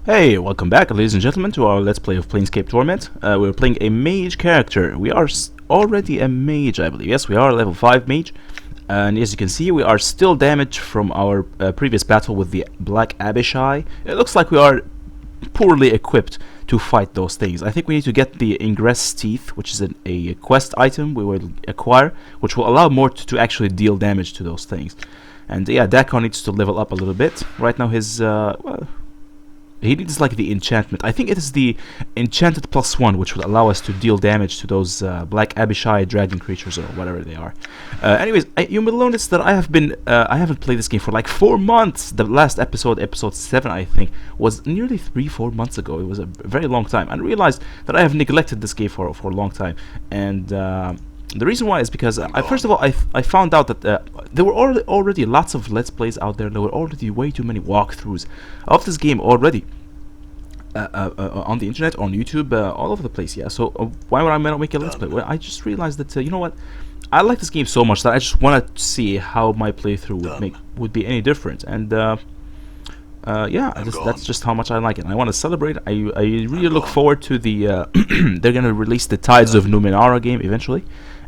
Hey, welcome back, ladies and gentlemen, to our Let's Play of Planescape Torment. We're playing a mage character. We are already a mage, I believe. Yes, we are a level 5 mage. And as you can see, we are still damaged from our previous battle with the Black Abishai. It looks like we are poorly equipped to fight those things. I think we need to get the Ingress Teeth, which is a quest item we will acquire, which will allow Mort to actually deal damage to those things. And yeah, Dakon needs to level up a little bit. Right now his, well, he needs like the enchantment. I think it is the enchanted +1, which will allow us to deal damage to those Black Abishai dragon creatures or whatever they are. Anyways, you will notice that I haven't played this game for like 4 months. The last episode, episode 7, I think, was nearly 3-4 months ago. It was a very long time, and I realized that I have neglected this game for a long time. And the reason why is because, first of all, I found out that there were already lots of Let's Plays out there. There were already way too many walkthroughs of this game already on the internet, on YouTube, all over the place. Yeah, so why would I not make a Let's Play? Well, I just realized that, you know what? I like this game so much that I just wanted to see how my playthrough would be any different. And yeah, that's just how much I like it. I want to celebrate. I really look forward to the they're gonna release the Tides of Numenera game eventually,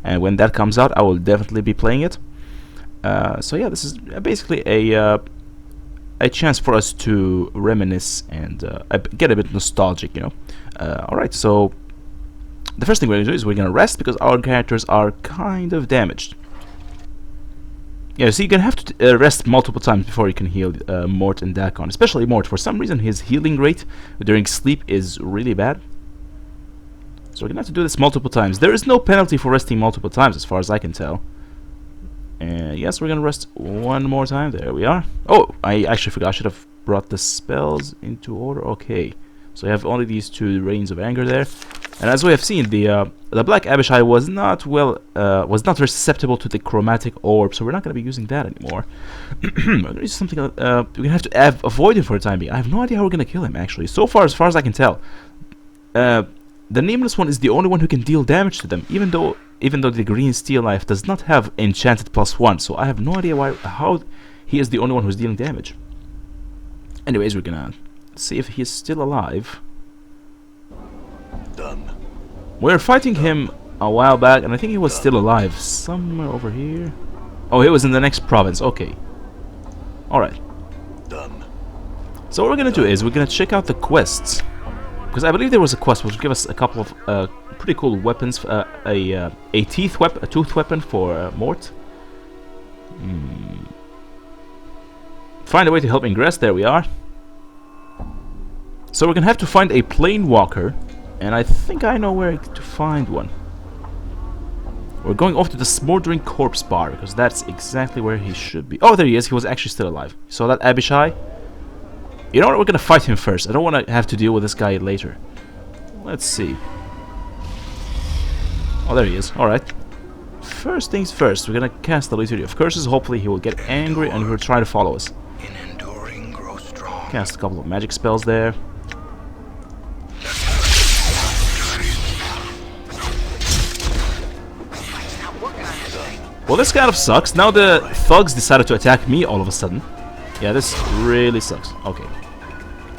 and when that comes out, I will definitely be playing it. So yeah, this is basically a chance for us to reminisce and get a bit nostalgic, you know. All right, so the first thing we're gonna do is we're gonna rest because our characters are kind of damaged. Yeah, so you're gonna have to rest multiple times before you can heal Mort and Dakon. Especially Mort. For some reason, his healing rate during sleep is really bad. So we're gonna have to do this multiple times. There is no penalty for resting multiple times, as far as I can tell. And yes, we're gonna rest one more time. There we are. Oh, I actually forgot. I should have brought the spells into order. Okay, so you have only these 2 Rains of Anger there. And as we have seen, the Black Abishai was not very susceptible to the chromatic orb, so we're not going to be using that anymore. We're going to use something. We're going to have to avoid him for the time being. I have no idea how we're going to kill him. Actually, so far as I can tell, the Nameless one is the only one who can deal damage to them, even though the Green Steel Knife does not have enchanted +1. So I have no idea how he is the only one who's dealing damage. Anyways, we're gonna see if he's still alive. Done. We were fighting him a while back, and I think he was still alive somewhere over here. Oh, he was in the next province. Okay. Alright. Done. So what we're gonna do is we're gonna check out the quests, because I believe there was a quest which would give us a couple of pretty cool weapons. A tooth weapon for Mort. Find a way to help Ingress. There we are. So we're gonna have to find a Planewalker. And I think I know where to find one. We're going off to the Smoldering Corpse Bar, because that's exactly where he should be. Oh, there he is. He was actually still alive. So that Abishai. You know what? We're going to fight him first. I don't want to have to deal with this guy later. Let's see. Oh, there he is. Alright. First things first. We're going to cast the Liturgy of Curses. Hopefully he will get angry and he will try to follow us. In enduring, grow strong. Cast a couple of magic spells there. Well, this kind of sucks. Now the thugs decided to attack me all of a sudden. Yeah, this really sucks. Okay.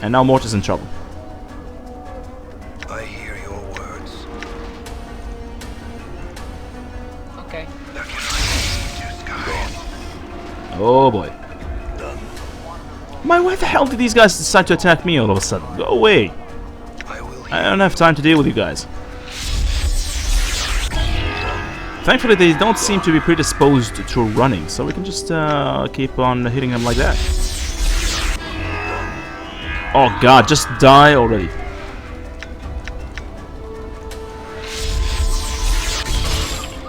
And now Mort is in trouble. I hear your words. Okay. Oh boy. Done. Why the hell did these guys decide to attack me all of a sudden? Go away. I don't have time to deal with you guys. Thankfully, they don't seem to be predisposed to running, so we can just keep on hitting them like that. Oh god, just die already.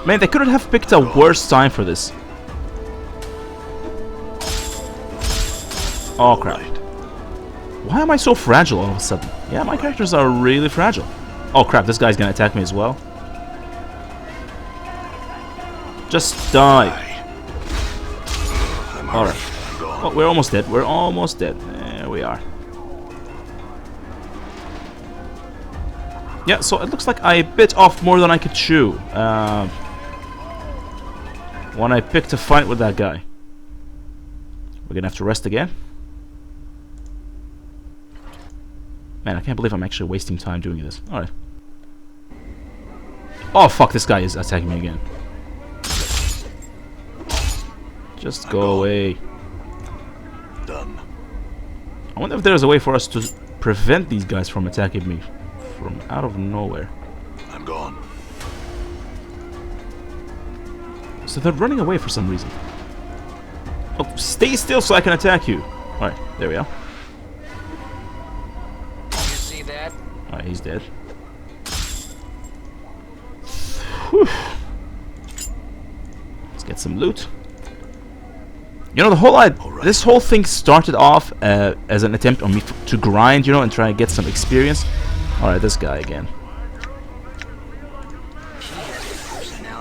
Man, they couldn't have picked a worse time for this. Oh crap. Why am I so fragile all of a sudden? Yeah, my characters are really fragile. Oh crap, this guy's gonna attack me as well. Just die. Alright. Oh, we're almost dead. We're almost dead. There we are. Yeah, so it looks like I bit off more than I could chew. When I picked a fight with that guy. We're gonna have to rest again. Man, I can't believe I'm actually wasting time doing this. Alright. Oh fuck, this guy is attacking me again. Just go away. Done. I wonder if there's a way for us to prevent these guys from attacking me from out of nowhere. I'm gone. So they're running away for some reason. Oh, stay still so I can attack you. Alright, there we are. You see that? Alright, he's dead. Whew. Let's get some loot. You know, the whole this whole thing started off as an attempt on me to grind, you know, and try and get some experience. Alright, this guy again.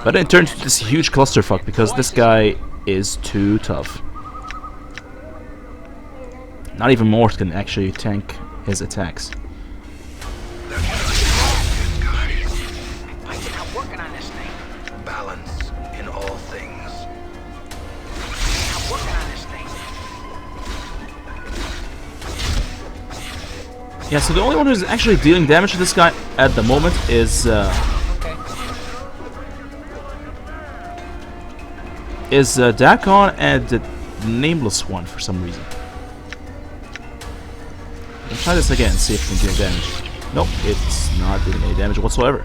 But then it turned into this huge clusterfuck because this guy is too tough. Not even Mort can actually tank his attacks. I'm working on this thing. Balance in all things. I'm working on this thing. Yeah, so the only one who's actually dealing damage to this guy at the moment is Okay. Dakon and the nameless one for some reason. Let's try this again, see if it can do damage. Nope, it's not doing any damage whatsoever.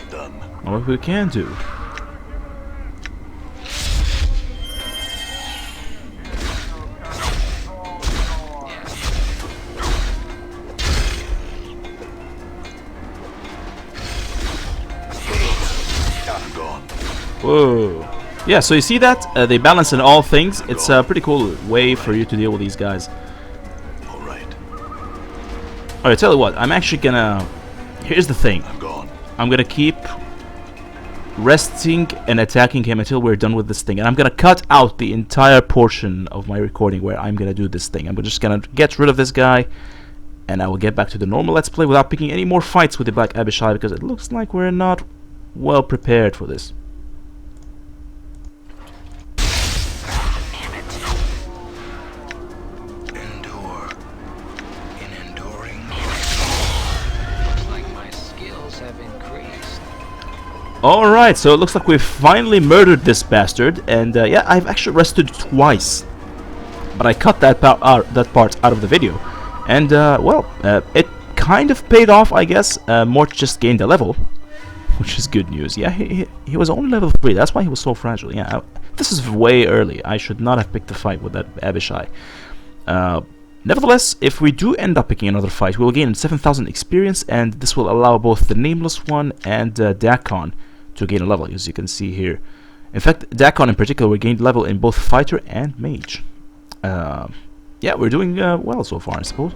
Done. Now what we can do. I'm gone. Whoa. Yeah, so you see that? They balance in all things. It's a pretty cool way for you to deal with these guys. All right. Alright, tell you what, I'm actually gonna... Here's the thing. I'm gone. I'm gonna keep resting and attacking him until we're done with this thing. And I'm gonna cut out the entire portion of my recording where I'm gonna do this thing. I'm just gonna get rid of this guy, and I will get back to the normal Let's Play without picking any more fights with the Black Abishai, because it looks like we're not well prepared for this. Endure. In enduring. Looks like my skills have increased. Alright, so it looks like we've finally murdered this bastard, and yeah, I've actually rested twice. But I cut that part out of the video. And, well, it kind of paid off, I guess. Mort just gained a level, which is good news. Yeah, he was only level 3, that's why he was so fragile. Yeah, this is way early. I should not have picked the fight with that Abishai. Nevertheless, if we do end up picking another fight, we will gain 7,000 experience, and this will allow both the Nameless one and Dakon to gain a level, as you can see here. In fact, Dakon in particular will gain level in both Fighter and Mage. Yeah, we're doing well so far, I suppose.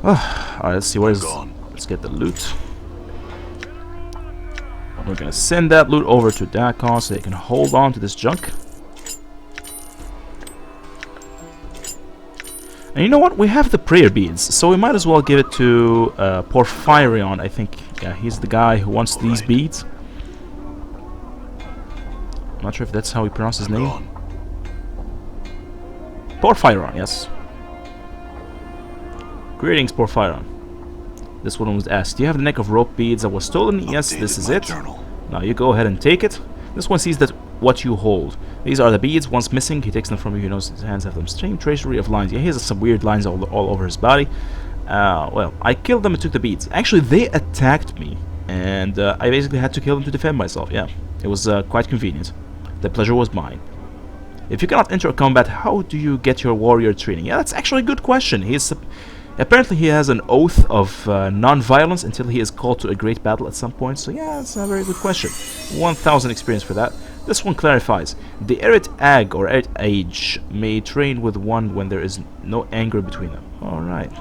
Alright, let's see, let's get the loot. We're gonna send that loot over to Dakon so they can hold on to this junk. And you know what? We have the prayer beads, so we might as well give it to Porphyrion, I think. Yeah, he's the guy who wants these beads. I'm not sure if that's how we pronounce his name. Porphyrion, yes. Greetings, Porphyrion. This one was asked, do you have the neck of rope beads that was stolen? Yes, this is it. Now you go ahead and take it. This one sees that what you hold. These are the beads. Once missing, he takes them from you. He knows his hands have them. Strange tracery of lines. Yeah, he has some weird lines all over his body. Well, I killed them and took the beads. Actually, they attacked me, and I basically had to kill them to defend myself. Yeah, it was quite convenient. The pleasure was mine. If you cannot enter a combat, how do you get your warrior training? Yeah, that's actually a good question. Apparently he has an oath of non-violence until he is called to a great battle at some point. So yeah, that's a very good question. 1,000 experience for that. This one clarifies. The Erit Ag or Erit Age may train with one when there is no anger between them. Alright.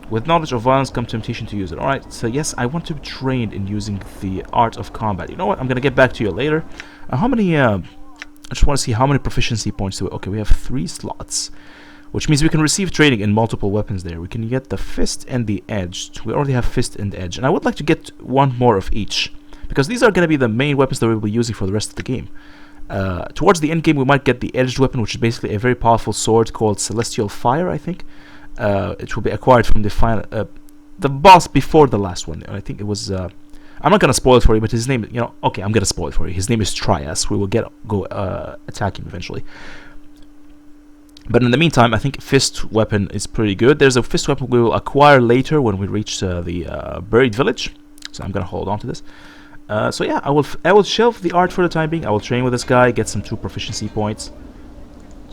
With knowledge of violence comes temptation to use it. Alright, so yes, I want to be trained in using the art of combat. You know what? I'm gonna get back to you later. How many... I just want to see how many proficiency points do we... Okay, we have 3 slots. Which means we can receive training in multiple weapons there. We can get the Fist and the Edge. We already have Fist and Edge. And I would like to get one more of each, because these are going to be the main weapons that we'll be using for the rest of the game. Towards the end game, we might get the edged weapon, which is basically a very powerful sword called Celestial Fire, I think. It will be acquired from the final, the boss before the last one. I think it was. I'm not gonna spoil it for you, but his name, okay, I'm gonna spoil it for you. His name is Trias. We will go attack him eventually. But in the meantime, I think Fist weapon is pretty good. There's a Fist weapon we will acquire later when we reach the buried village. So I'm gonna hold on to this. So yeah, I will shelve the art for the time being. I will train with this guy, get some 2 proficiency points,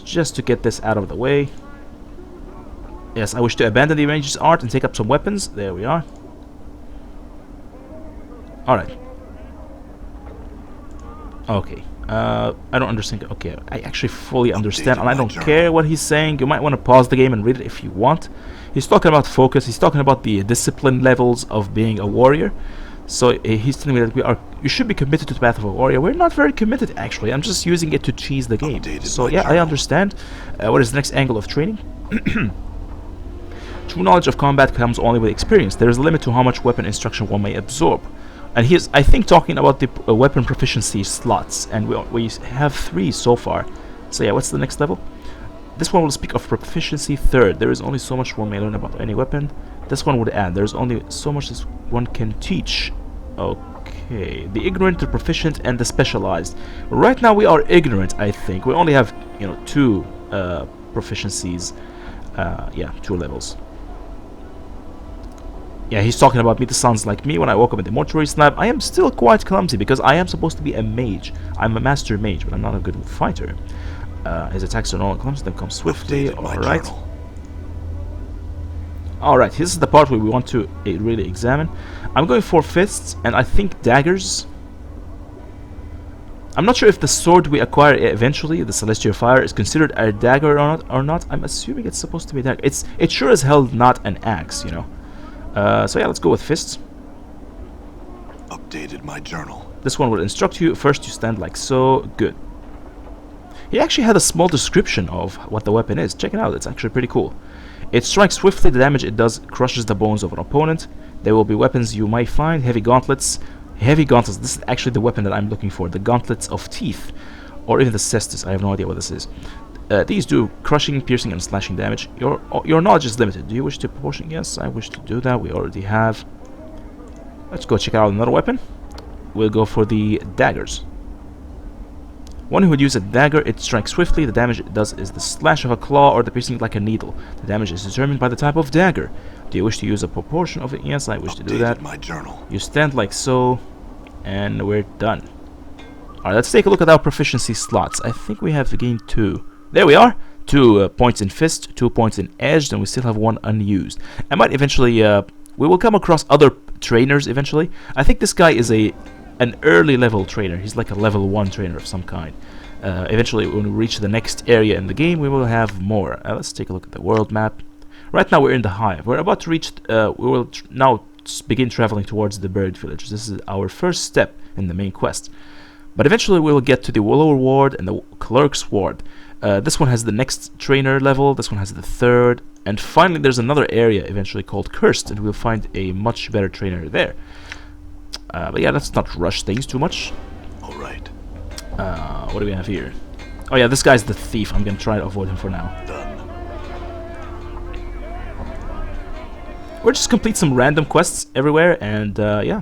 just to get this out of the way. Yes, I wish to abandon the ranger's art and take up some weapons. There we are. Alright. Okay. I don't understand. Okay, I actually fully understand, and I don't care what he's saying. You might want to pause the game and read it if you want. He's talking about focus. He's talking about the discipline levels of being a warrior. So he's telling me that you should be committed to the path of a warrior. We're not very committed, actually. I'm just using it to cheese the game. So yeah, I understand. What is the next angle of training? True knowledge of combat comes only with experience. There is a limit to how much weapon instruction one may absorb. And he's, I think, talking about the weapon proficiency slots. And we have 3 so far. So yeah, what's the next level? This one will speak of proficiency 3rd. There is only so much one may learn about any weapon. This one would add, there's only so much this one can teach. Okay, the ignorant, the proficient, and the specialized. Right now we are ignorant, I think. We only have, 2 proficiencies. Yeah, 2 levels. Yeah, he's talking about me. This sounds like me when I woke up in the mortuary slab. I am still quite clumsy because I am supposed to be a mage. I'm a master mage, but I'm not a good fighter. His attacks are not clumsy, they come swiftly. Alright. Alright, this is the part where we want to really examine. I'm going for fists, and I think daggers. I'm not sure if the sword we acquire eventually, the Celestial Fire, is considered a dagger or not. I'm assuming it's supposed to be a dagger. It's sure as hell not an axe, So yeah, let's go with fists. Updated my journal. This one will instruct you. First you stand like so. Good. He actually had a small description of what the weapon is. Check it out, it's actually pretty cool. It strikes swiftly. The damage it does crushes the bones of an opponent. There will be weapons you might find. Heavy gauntlets. Heavy gauntlets. This is actually the weapon that I'm looking for. The gauntlets of teeth. Or even the cestus. I have no idea what this is. These do crushing, piercing, and slashing damage. Your knowledge is limited. Do you wish to proportion? Yes, I wish to do that. We already have. Let's go check out another weapon. We'll go for the daggers. One who would use a dagger, it strikes swiftly. The damage it does is the slash of a claw or the piercing like a needle. The damage is determined by the type of dagger. Do you wish to use a proportion of it? Yes, I wish to do that. My journal. You stand like so, and we're done. Alright, let's take a look at our proficiency slots. I think we have gained 2. There we are. 2 points in fist, 2 points in edged, and we still have 1 unused. I might eventually, we will come across other trainers eventually. I think this guy is an early level trainer. He's like a level 1 trainer of some kind. Eventually, when we reach the next area in the game, we will have more. Let's take a look at the world map. Right now, we're in the hive. We're about to reach. We will now begin traveling towards the buried village. This is our first step in the main quest. But eventually, we will get to the lower ward and the clerk's ward. This one has the next trainer level. This one has the 3rd. And finally, there's another area eventually called Cursed, and we'll find a much better trainer there. But yeah, let's not rush things too much. Alright. What do we have here? Oh yeah, this guy's the thief. I'm gonna try to avoid him for now. Done. We'll just complete some random quests everywhere, and yeah.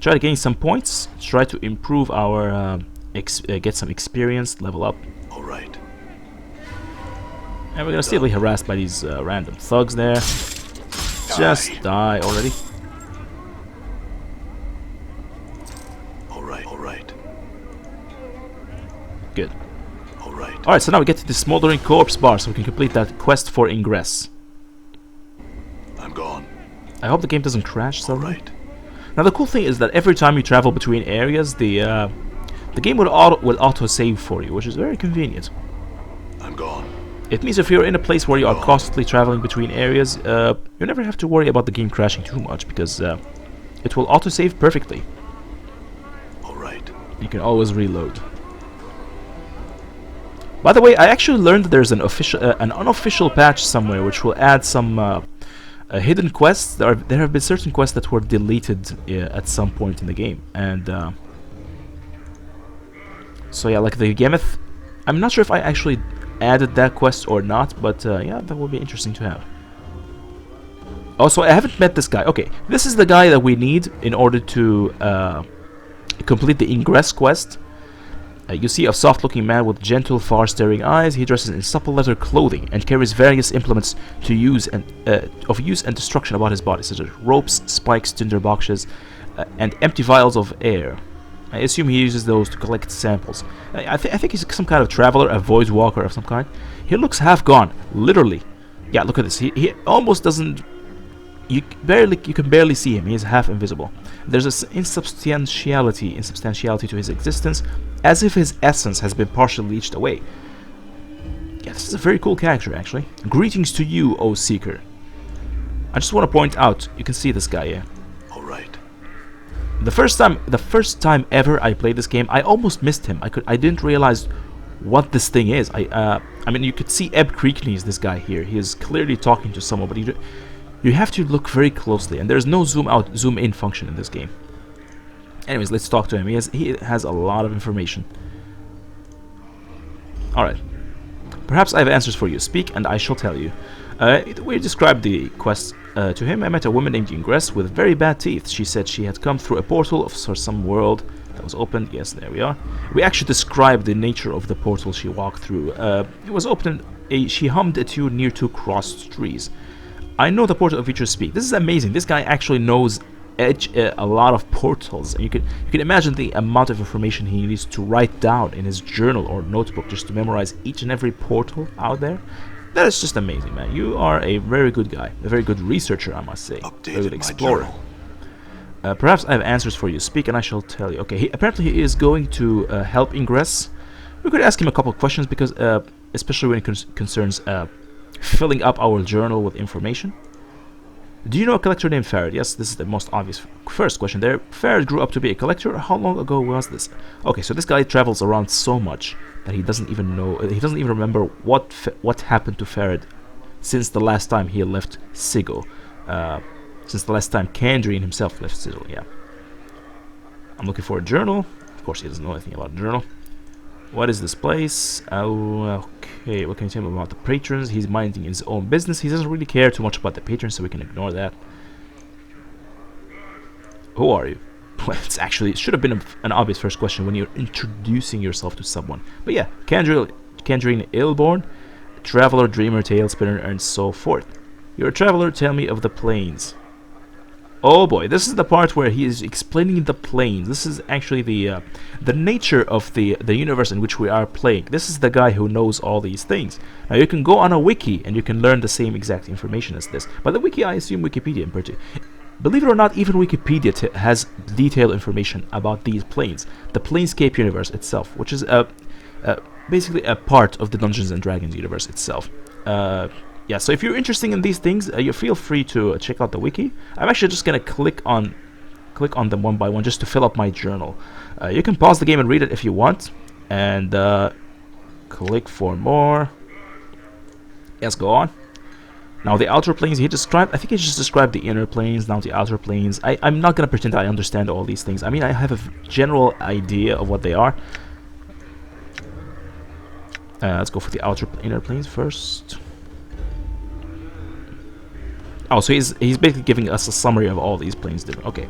Try to gain some points. Try to improve our get some experience, level up. Alright. And we're gonna still be harassed by these random thugs there. Just die already. Alright. Good. Alright. Alright, so now we get to the smoldering corpse bar, so we can complete that quest for Ingress. I'm gone. I hope the game doesn't crash suddenly. Alright. Now the cool thing is that every time you travel between areas, the game will auto save for you, which is very convenient. I'm gone. It means if you're in a place where you are constantly traveling between areas, you never have to worry about the game crashing too much, because it will auto save perfectly. Alright. You can always reload. By the way, I actually learned that there's an unofficial patch somewhere which will add some hidden quests. There have been certain quests that were deleted at some point in the game, and So yeah, like the Gameth, I'm not sure if I actually added that quest or not, but yeah, that would be interesting to have. Also, I haven't met this guy. Okay, this is the guy that we need in order to complete the Ingress quest. You see a soft-looking man with gentle, far-staring eyes. He dresses in supple leather clothing and carries various implements to use and of use and destruction about his body, such as ropes, spikes, tinderboxes, and empty vials of air. I assume he uses those to collect samples. I think he's some kind of traveler, a void walker of some kind. He looks half gone, literally. Yeah, look at this. He almost doesn't. You can barely see him. He is half invisible. There's an insubstantiality to his existence, as if his essence has been partially leached away. Yeah, this is a very cool character, actually. Greetings to you, O Seeker. I just want to point out, you can see this guy here. All right. The first time ever I played this game, I almost missed him. I didn't realize what this thing is. I mean, you could see Eb Creekney is this guy here. He is clearly talking to someone, but you have to look very closely, and there's no zoom out, zoom in function in this game. Anyways, let's talk to him. He has a lot of information. Alright. Perhaps I have answers for you. Speak, and I shall tell you. We described the quest to him. I met a woman named Ingress with very bad teeth. She said she had come through a portal of some world that was opened. Yes, there we are. We actually described the nature of the portal she walked through. It was open. She hummed a tune near two crossed trees. I know the portal of which you speak. This is amazing. This guy actually knows a lot of portals. And you can imagine the amount of information he needs to write down in his journal or notebook just to memorize each and every portal out there. That is just amazing, man. You are a very good guy, a very good researcher, I must say. Very good explorer. Perhaps I have answers for you. Speak, and I shall tell you. Okay, apparently he is going to help Ingress. We could ask him a couple of questions because, especially when it concerns filling up our journal with information. Do you know a collector named Farad? Yes, this is the most obvious first question there. Farad grew up to be a collector. How long ago was this? Okay, so this guy travels around so much that he doesn't even know. He doesn't even remember what happened to Farad since the last time he left Sigil. Since the last time Kandrian himself left Sigil. Yeah. I'm looking for a journal. Of course, he doesn't know anything about a journal. What is this place? Oh, okay. What can you tell me about the patrons? He's minding his own business. He doesn't really care too much about the patrons, so we can ignore that. Who are you? Well, it should have been an obvious first question when you're introducing yourself to someone. But yeah, Kandrian Illborn, traveler, dreamer, tale spinner, and so forth. You're a traveler. Tell me of the planes. Oh boy, this is the part where he is explaining the planes. This is actually the nature of the universe in which we are playing. This is the guy who knows all these things. Now you can go on a wiki and you can learn the same exact information as this. But the wiki, I assume Wikipedia in particular. Believe it or not, even Wikipedia has detailed information about these planes. The Planescape universe itself, which is basically a part of the Dungeons and Dragons universe itself. Yeah, so if you're interested in these things, you feel free to check out the wiki. I'm actually just gonna click on them one by one just to fill up my journal. You can pause the game and read it if you want, and click for more. Yes, go on. Now the outer planes he described, I think he just described the inner planes, now the outer planes. I'm not gonna pretend I understand all these things. I mean, I have a general idea of what they are. Let's go for the inner planes first. Oh, so he's basically giving us a summary of all these planes. Okay.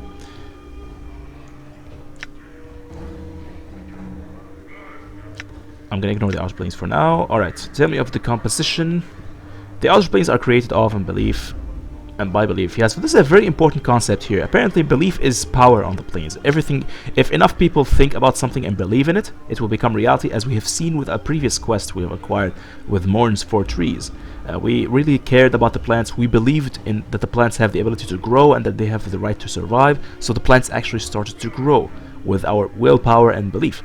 I'm gonna ignore the outer planes for now. Alright, tell me of the composition. The outer planes are created of and by belief. Yes, but this is a very important concept here. Apparently, belief is power on the planes. Everything, if enough people think about something and believe in it, it will become reality, as we have seen with a previous quest we have acquired with Morn's 4 Trees. We really cared about the plants. We believed in that the plants have the ability to grow and that they have the right to survive. So the plants actually started to grow with our willpower and belief.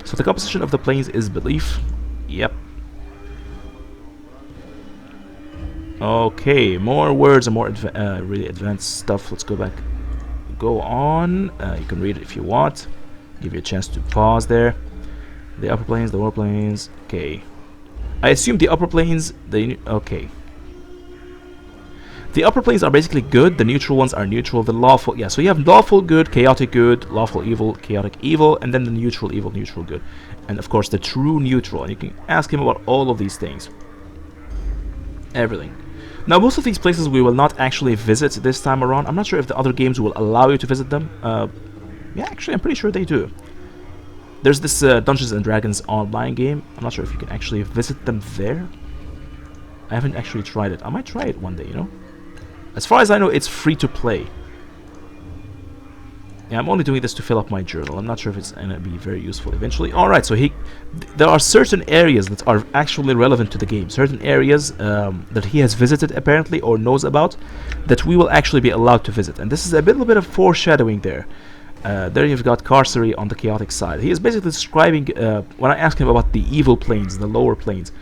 So the composition of the planes is belief. Yep. Okay, more words and more really advanced stuff. Let's go back. Go on. You can read it if you want. Give you a chance to pause there. The upper planes, the lower planes. Okay. I assume the upper planes. Okay. The upper planes are basically good, the neutral ones are neutral, the lawful, yeah, so you have lawful good, chaotic good, lawful evil, chaotic evil, and then the neutral evil, neutral good. And of course the true neutral, and you can ask him about all of these things. Everything. Now most of these places we will not actually visit this time around. I'm not sure if the other games will allow you to visit them. Yeah, actually I'm pretty sure they do. There's this Dungeons and Dragons online game. I'm not sure if you can actually visit them there. I haven't actually tried it. I might try it one day, you know? As far as I know, it's free to play. Yeah, I'm only doing this to fill up my journal. I'm not sure if it's going to be very useful eventually. Alright, so there are certain areas that are actually relevant to the game. Certain areas that he has visited, apparently, or knows about, that we will actually be allowed to visit. And this is a little bit of foreshadowing there. There you've got Carcery on the chaotic side. He is basically describing, when I asked him about the evil planes, the lower planes.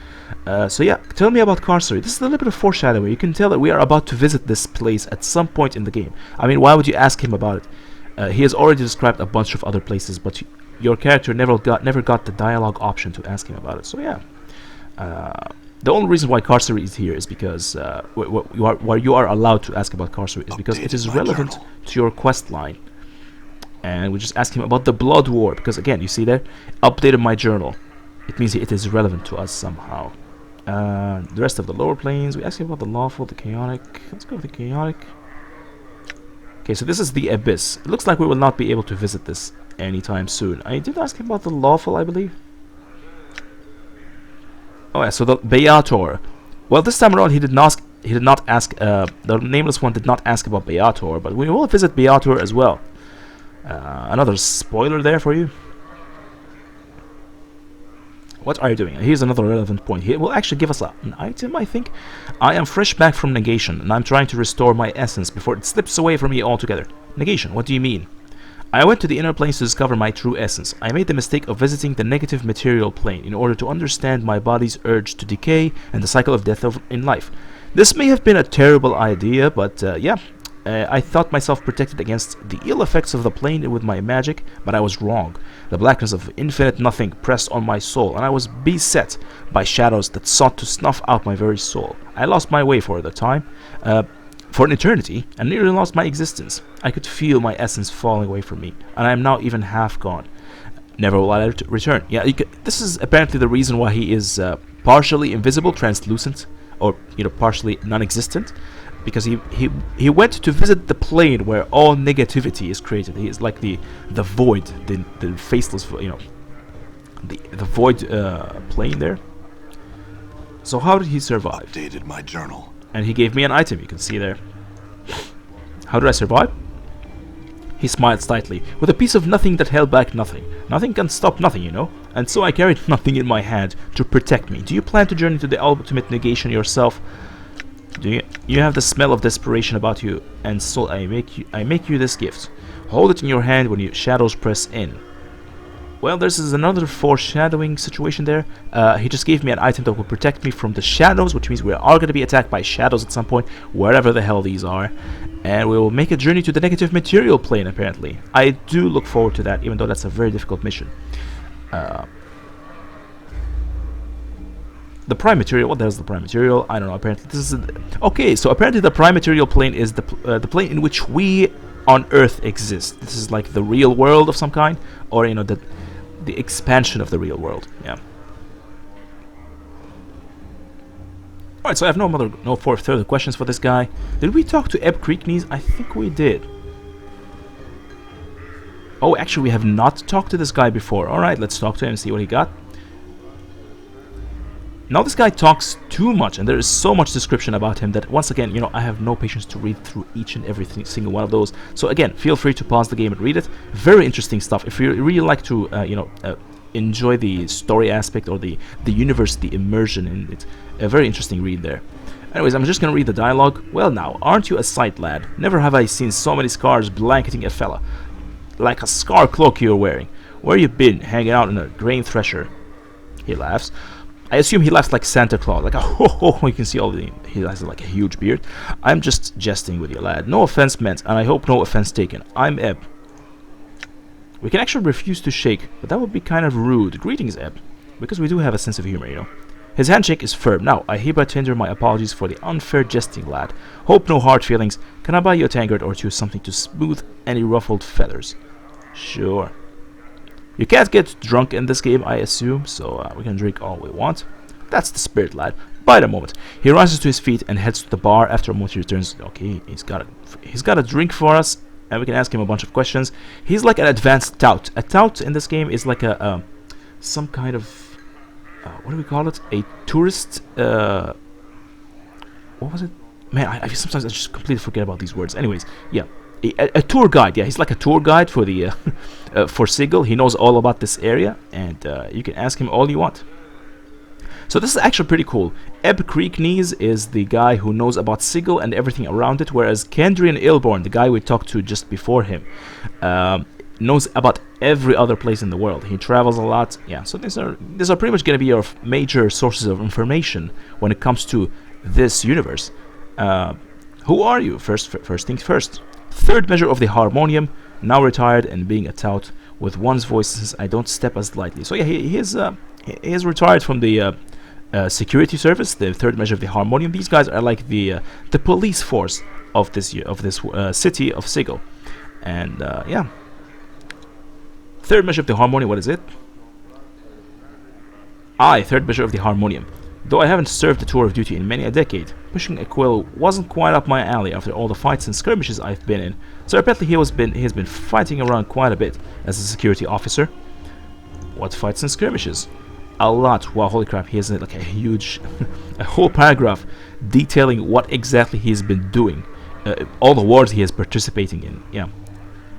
So yeah, tell me about Carcery. This is a little bit of foreshadowing. You can tell that we are about to visit this place at some point in the game. I mean, why would you ask him about it? He has already described a bunch of other places, but your character never got the dialogue option to ask him about it. So yeah, the only reason why Carcery is here is because why you are allowed to ask about Carcery is because it is relevant to your quest line. And we just ask him about the Blood War, because again, you see there, updated my journal. It means it is relevant to us somehow. The rest of the lower planes, we ask him about the lawful, the chaotic. Let's go with the chaotic. Okay, so this is the Abyss. It looks like we will not be able to visit this anytime soon. I did ask him about the lawful, I believe. Oh yeah, so the Beator. Well, this time around he did not ask. The nameless one did not ask about Beator, but we will visit Beator as well. Another spoiler there for you. What are you doing? Here's another relevant point. He will actually give us an item, I think. I am fresh back from negation, and I'm trying to restore my essence before it slips away from me altogether. Negation, what do you mean? I went to the inner planes to discover my true essence. I made the mistake of visiting the negative material plane in order to understand my body's urge to decay and the cycle of death in life. This may have been a terrible idea, but yeah. I thought myself protected against the ill effects of the plane with my magic, but I was wrong. The blackness of infinite nothing pressed on my soul, and I was beset by shadows that sought to snuff out my very soul. I lost my way for the time, for an eternity, and nearly lost my existence. I could feel my essence falling away from me, and I am now even half gone. Never will I return. Yeah, this is apparently the reason why he is partially invisible, translucent, or partially non-existent. Because he went to visit the plane where all negativity is created. He is like the void, the faceless, the void plane there. So how did he survive? Updated my journal. And he gave me an item. You can see there. How did I survive? He smiled slightly, with a piece of nothing that held back nothing. Nothing can stop nothing, And so I carried nothing in my hand to protect me. Do you plan to journey to the ultimate negation yourself? You have the smell of desperation about you, and so I make you this gift. Hold it in your hand when your shadows press in. Well, this is another foreshadowing situation there. He just gave me an item that will protect me from the shadows, which means we are going to be attacked by shadows at some point, wherever the hell these are. And we will make a journey to the negative material plane, apparently. I do look forward to that, even though that's a very difficult mission. The prime material, what the hell is the prime material? I don't know, apparently this is... Okay, so apparently the prime material plane is the plane in which we on Earth exist. This is like the real world of some kind, or, the expansion of the real world, yeah. Alright, so I have no further questions for this guy. Did we talk to Ebb Creekneys? I think we did. Oh, actually we have not talked to this guy before. Alright, let's talk to him and see what he got. Now this guy talks too much, and there is so much description about him that once again, I have no patience to read through each and every single one of those. So again, feel free to pause the game and read it. Very interesting stuff. If you really like to, enjoy the story aspect or the universe, the immersion in it, a very interesting read there. Anyways, I'm just gonna read the dialogue. Well now, aren't you a sight, lad? Never have I seen so many scars blanketing a fella. Like a scar cloak you're wearing. Where you been, hanging out in a grain thresher? He laughs. I assume he laughs like Santa Claus, like a ho ho. You can see he has like a huge beard. I'm just jesting with you, lad. No offense meant, and I hope no offense taken. I'm Ebb. We can actually refuse to shake, but that would be kind of rude. Greetings, Ebb. Because we do have a sense of humor, His handshake is firm. Now, I hereby tender my apologies for the unfair jesting, lad. Hope no hard feelings. Can I buy you a tankard or two, something to smooth any ruffled feathers? Sure. You can't get drunk in this game, I assume, so we can drink all we want. That's the spirit, lad. By the moment. He rises to his feet and heads to the bar. After a moment he returns. Okay, he's got a drink for us, and we can ask him a bunch of questions. He's like an advanced tout. A tout in this game is like a some kind of what do we call it? A tourist. What was it? Man, I sometimes I just completely forget about these words. Anyways, yeah, a tour guide. Yeah, he's like a tour guide for the for Sigil. He knows all about this area, and you can ask him all you want. So this is actually pretty cool. Ebb Creek Knees is the guy who knows about Sigil and everything around it, whereas Kendrian Ilborn, the guy we talked to just before him, knows about every other place in the world. He travels a lot. Yeah, so these are pretty much going to be your major sources of information when it comes to this universe. Who are you? First things first. Third measure of the harmonium, now retired and being a tout with one's voice since I don't step as lightly. So yeah, he is retired from the security service, the third measure of the harmonium. These guys are like the police force of this city of Sigil, and yeah. Third measure of the harmonium. What is it? Third measure of the harmonium. Though I haven't served the tour of duty in many a decade, pushing a quill wasn't quite up my alley after all the fights and skirmishes I've been in. So apparently he has been fighting around quite a bit as a security officer. What fights and skirmishes? A lot. Wow, holy crap, he has like a huge a whole paragraph detailing what exactly he's been doing, all the wars he is participating in. Yeah,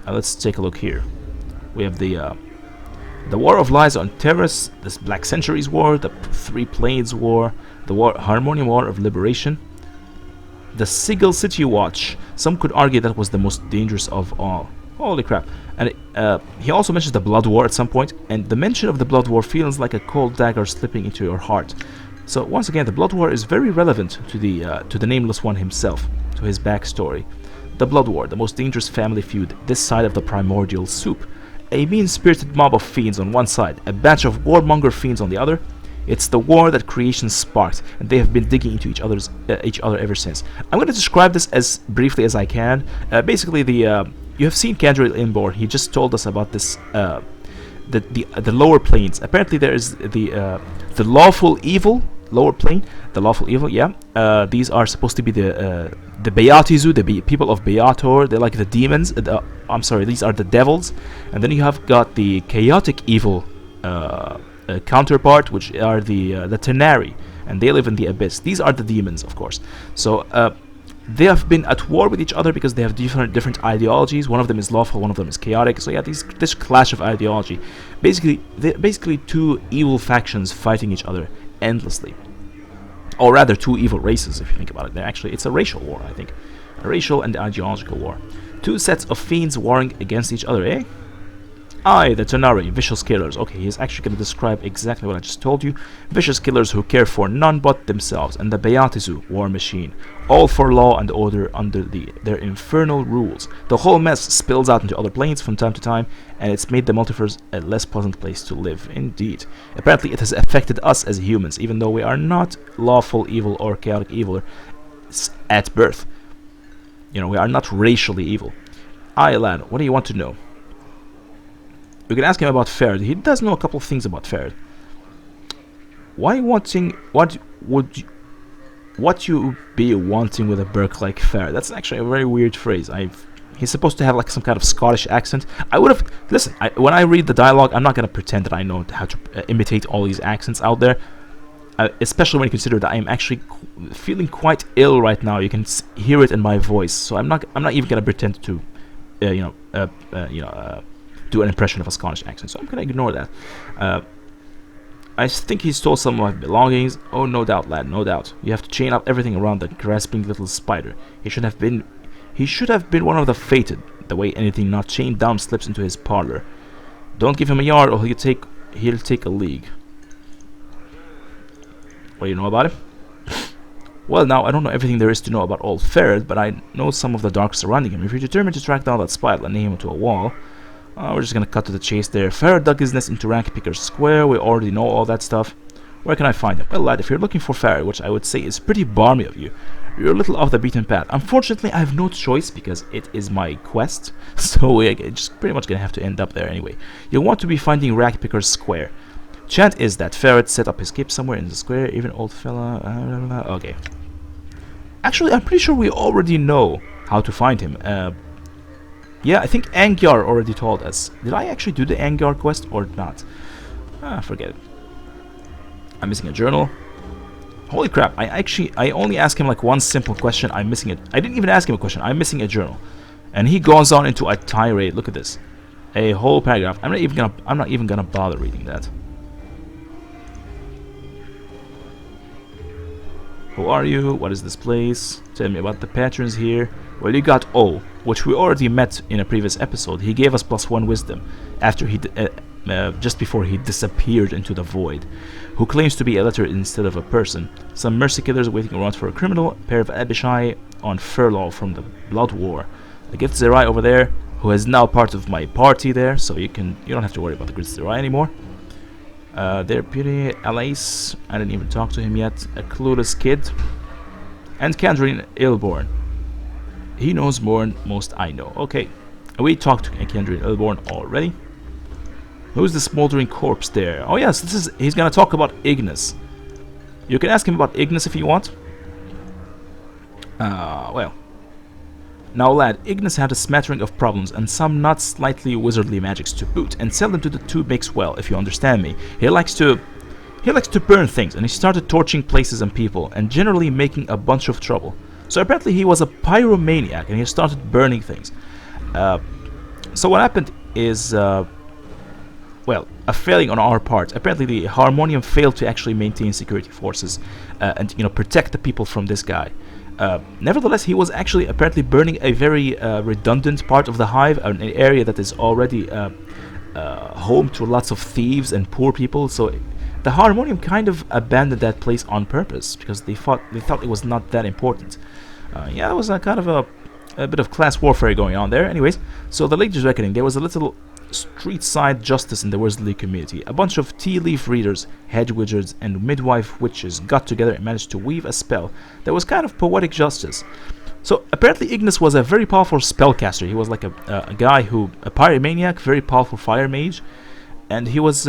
let's take a look here. We have the War of Lies on Terrace, this Black Centuries War, the Three Planes War, the Harmonium War of Liberation, the Sigil City Watch. Some could argue that was the most dangerous of all. Holy crap. And he also mentions the Blood War at some point, and the mention of the Blood War feels like a cold dagger slipping into your heart. So once again, the Blood War is very relevant to the Nameless One himself, to his backstory. The Blood War, the most dangerous family feud this side of the primordial soup. A mean-spirited mob of fiends on one side, a batch of warmonger fiends on the other. It's the war that creation sparked, and they have been digging into each other ever since. I'm going to describe this as briefly as I can. Basically, you have seen Kendriel Inborn. He just told us about this, the lower planes. Apparently, there is the lawful evil lower plane. The lawful evil, yeah. These are supposed to be the Beatizu, the people of Beator. They're like the demons. I'm sorry, these are the devils. And then you have got the chaotic evil counterpart, which are the Tenari, and they live in the abyss. These are the demons, of course. So they have been at war with each other because they have different ideologies. One of them is lawful, one of them is chaotic. So yeah, this clash of ideology, basically two evil factions fighting each other endlessly, or rather two evil races if you think about it. It's a racial war, I think, a racial and ideological war. Two sets of fiends warring against each other, eh? The Tonari, vicious killers. Okay, he's actually going to describe exactly what I just told you. Vicious killers who care for none but themselves. And the Beatizu, war machine. All for law and order under their infernal rules. The whole mess spills out into other planes from time to time, and it's made the multiverse a less pleasant place to live. Indeed. Apparently it has affected us as humans, even though we are not lawful evil or chaotic evil at birth. You know, we are not racially evil. Lad, what do you want to know? You can ask him about Ferd. He does know a couple of things about Ferd. What you be wanting with a Burke like Ferd? That's actually a very weird phrase. He's supposed to have like some kind of Scottish accent. I would have listen. When I read the dialogue, I'm not gonna pretend that I know how to imitate all these accents out there. Especially when you consider that I am actually feeling quite ill right now. You can hear it in my voice. So I'm not even gonna pretend to, do an impression of a Scottish accent, so I'm gonna ignore that. I think he stole some of my belongings. Oh, no doubt, lad, no doubt. You have to chain up everything around that grasping little spider. He should have been one of the fated. The way anything not chained down slips into his parlor. Don't give him a yard, or he'll take a league. What do you know about him? Well, now I don't know everything there is to know about old Ferret, but I know some of the dark surrounding him. If you're determined to track down that spider and nail him to a wall. We're just gonna cut to the chase there. Farrah dug his nest into Rank Picker Square. We already know all that stuff. Where can I find him? Well, lad, if you're looking for Farah, which I would say is pretty balmy of you, you're a little off the beaten path. Unfortunately, I have no choice because it is my quest, so we're just pretty much gonna have to end up there anyway. You'll want to be finding Ragpicker's Square. Chant is that Ferret set up his cape somewhere in the square, even old fella... okay. Actually, I'm pretty sure we already know how to find him. Yeah, I think Angyar already told us. Did I actually do the Angyar quest or not? Forget it. I'm missing a journal. Holy crap, I only asked him like one simple question. I'm missing it. I didn't even ask him a question. I'm missing a journal. And he goes on into a tirade. Look at this. A whole paragraph. I'm not even gonna bother reading that. Who are you? What is this place? Tell me about the patterns here. Well, you got O, which we already met in a previous episode. He gave us +1 wisdom after he just before he disappeared into the void. Who claims to be a letter instead of a person. Some mercy killers waiting around for a criminal. A pair of Abishai on furlough from the Blood War. A Gift Zerai over there, who is now part of my party there, so you don't have to worry about the Gift Zerai anymore. Deputy Alice, I didn't even talk to him yet. A clueless kid. And Kendrine Ilborn. He knows more than most I know. Okay, we talked to Kendrine Ilborn already. Who's the smoldering corpse there? Oh yes, he's gonna talk about Ignis. You can ask him about Ignis if you want. Well. Now lad, Ignis had a smattering of problems and some not slightly wizardly magics to boot, and seldom do the two mix well, if you understand me. He likes to burn things, and he started torching places and people, and generally making a bunch of trouble. So apparently he was a pyromaniac, and he started burning things. So what happened is, well, a failing on our part. Apparently the Harmonium failed to actually maintain security forces, and protect the people from this guy. Nevertheless, he was actually apparently burning a very redundant part of the hive, an area that is already home to lots of thieves and poor people. So the Harmonium kind of abandoned that place on purpose because they thought it was not that important. Yeah, it was a kind of a bit of class warfare going on there. Anyways, so the Lady's Reckoning, there was a little street-side justice in the wizardly community. A bunch of tea leaf readers, hedge wizards, and midwife witches got together and managed to weave a spell that was kind of poetic justice. So apparently Ignis was a very powerful spellcaster. He was like a guy a pyromaniac, very powerful fire mage, and he was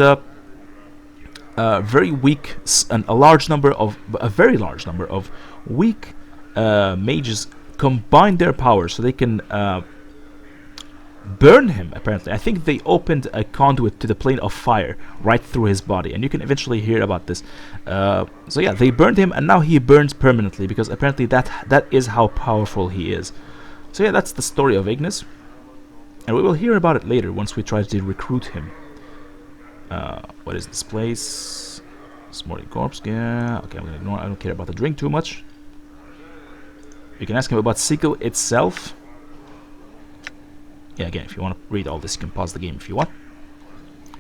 very weak, and a very large number of weak mages combined their powers so they can burn him. Apparently, I think they opened a conduit to the plane of fire right through his body, and you can eventually hear about this. So yeah, they burned him, and now he burns permanently because apparently that is how powerful he is. So yeah, that's the story of Ignis, and we will hear about it later once we try to recruit him. What is this place? Smoldering corpse. Yeah, okay, I'm gonna ignore. I don't care about the drink too much. You can ask him about Sigil itself. Yeah, again, if you want to read all this, you can pause the game if you want.